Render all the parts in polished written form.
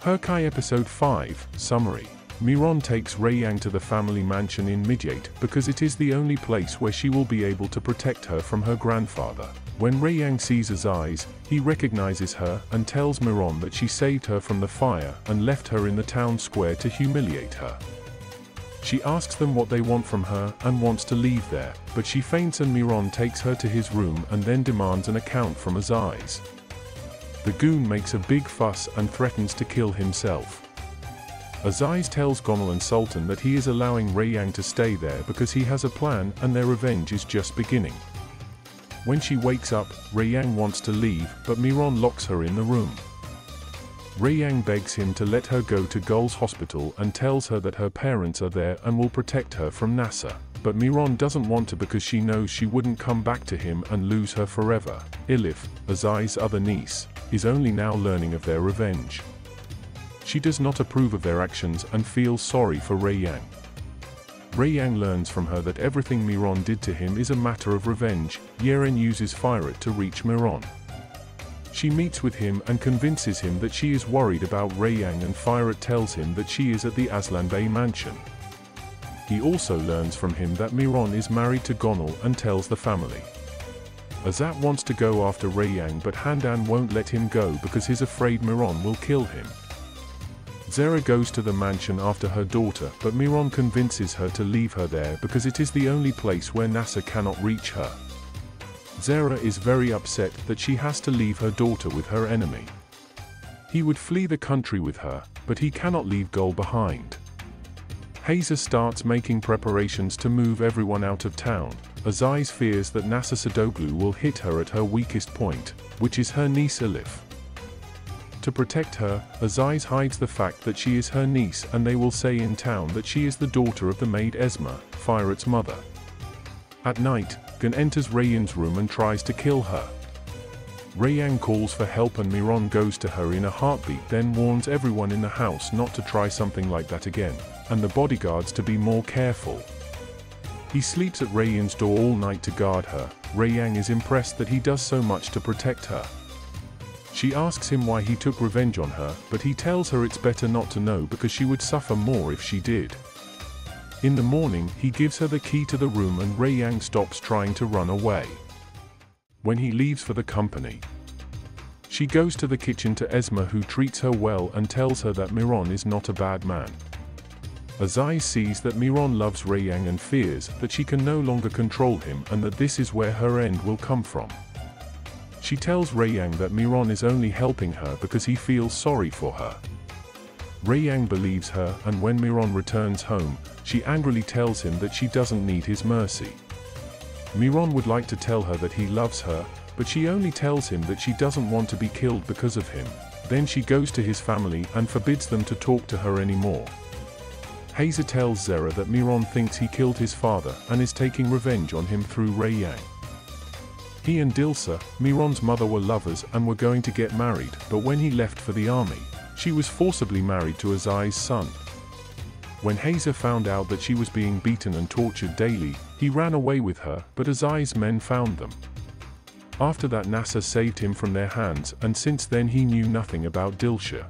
Hercai Episode 5, Summary. Miron takes Rui-Yang to the family mansion in Midyat because it is the only place where she will be able to protect her from her grandfather. When Rui-Yang sees Azai's, he recognizes her and tells Miron that she saved her from the fire and left her in the town square to humiliate her. She asks them what they want from her and wants to leave there, but she faints and Miron takes her to his room and then demands an account from Azai's. The goon makes a big fuss and threatens to kill himself. Azai's tells Gonal and Sultan that he is allowing Rui-Yang to stay there because he has a plan and their revenge is just beginning. When she wakes up, Rui-Yang wants to leave, but Miron locks her in the room. Rui-Yang begs him to let her go to Gol's hospital and tells her that her parents are there and will protect her from Nasa. But Miron doesn't want to because she knows she wouldn't come back to him and lose her forever. Elif, Azai's other niece, is only now learning of their revenge. She does not approve of their actions and feels sorry for Rui-Yang. Rui-Yang learns from her that everything Miron did to him is a matter of revenge. Yeren uses Firet to reach Miron. She meets with him and convinces him that she is worried about Rui-Yang, and Firet tells him that she is at the Aslan Bey mansion. He also learns from him that Miron is married to Gonal and tells the family. Azat wants to go after Rui-Yang, but Handan won't let him go because he's afraid Miron will kill him. Zera goes to the mansion after her daughter, but Miron convinces her to leave her there because it is the only place where Nasa cannot reach her. Zera is very upset that she has to leave her daughter with her enemy. He would flee the country with her, but he cannot leave Gol behind. Hazer starts making preparations to move everyone out of town. Azai's fears that Nasa Sadoglu will hit her at her weakest point, which is her niece Elif. To protect her, Azai's hides the fact that she is her niece, and they will say in town that she is the daughter of the maid Esma, Firet's mother. At night, Gun enters Rui-Yang's room and tries to kill her. Rui-Yang calls for help and Miron goes to her in a heartbeat, then warns everyone in the house not to try something like that again, and the bodyguards to be more careful. He sleeps at Rui-Yang's door all night to guard her. Rui-Yang is impressed that he does so much to protect her. She asks him why he took revenge on her, but he tells her it's better not to know because she would suffer more if she did. In the morning, he gives her the key to the room and Rui-Yang stops trying to run away. When he leaves for the company, she goes to the kitchen to Esma, who treats her well and tells her that Miron is not a bad man. Azai sees that Miron loves Rui-Yang and fears that she can no longer control him and that this is where her end will come from. She tells Rui-Yang that Miron is only helping her because he feels sorry for her. Rui-Yang believes her, and when Miron returns home, she angrily tells him that she doesn't need his mercy. Miron would like to tell her that he loves her, but she only tells him that she doesn't want to be killed because of him. Then she goes to his family and forbids them to talk to her anymore. Hazer tells Zera that Miron thinks he killed his father and is taking revenge on him through Rui-Yang. He and Dilsa, Miron's mother, were lovers and were going to get married, but when he left for the army, she was forcibly married to Azai's son. When Hazer found out that she was being beaten and tortured daily, he ran away with her, but Azai's men found them. After that, Nasa saved him from their hands, and since then he knew nothing about Dilsha.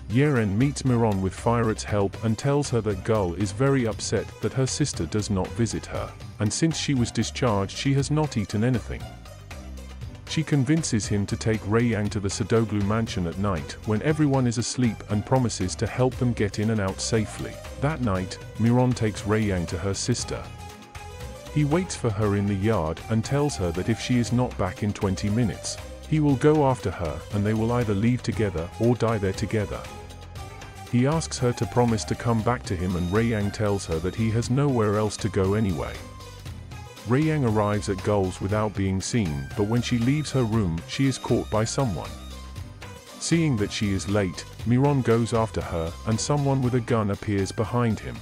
Yeren meets Miron with Firet's help and tells her that Gul is very upset that her sister does not visit her, and since she was discharged she has not eaten anything. She convinces him to take Rui-Yang to the Sadoglu mansion at night when everyone is asleep and promises to help them get in and out safely. That night, Miron takes Rui-Yang to her sister. He waits for her in the yard and tells her that if she is not back in 20 minutes, he will go after her and they will either leave together or die there together. He asks her to promise to come back to him and Rui-Yang tells her that he has nowhere else to go anyway. Rui-Yang arrives at Gul's without being seen, but when she leaves her room, she is caught by someone. Seeing that she is late, Miron goes after her and someone with a gun appears behind him.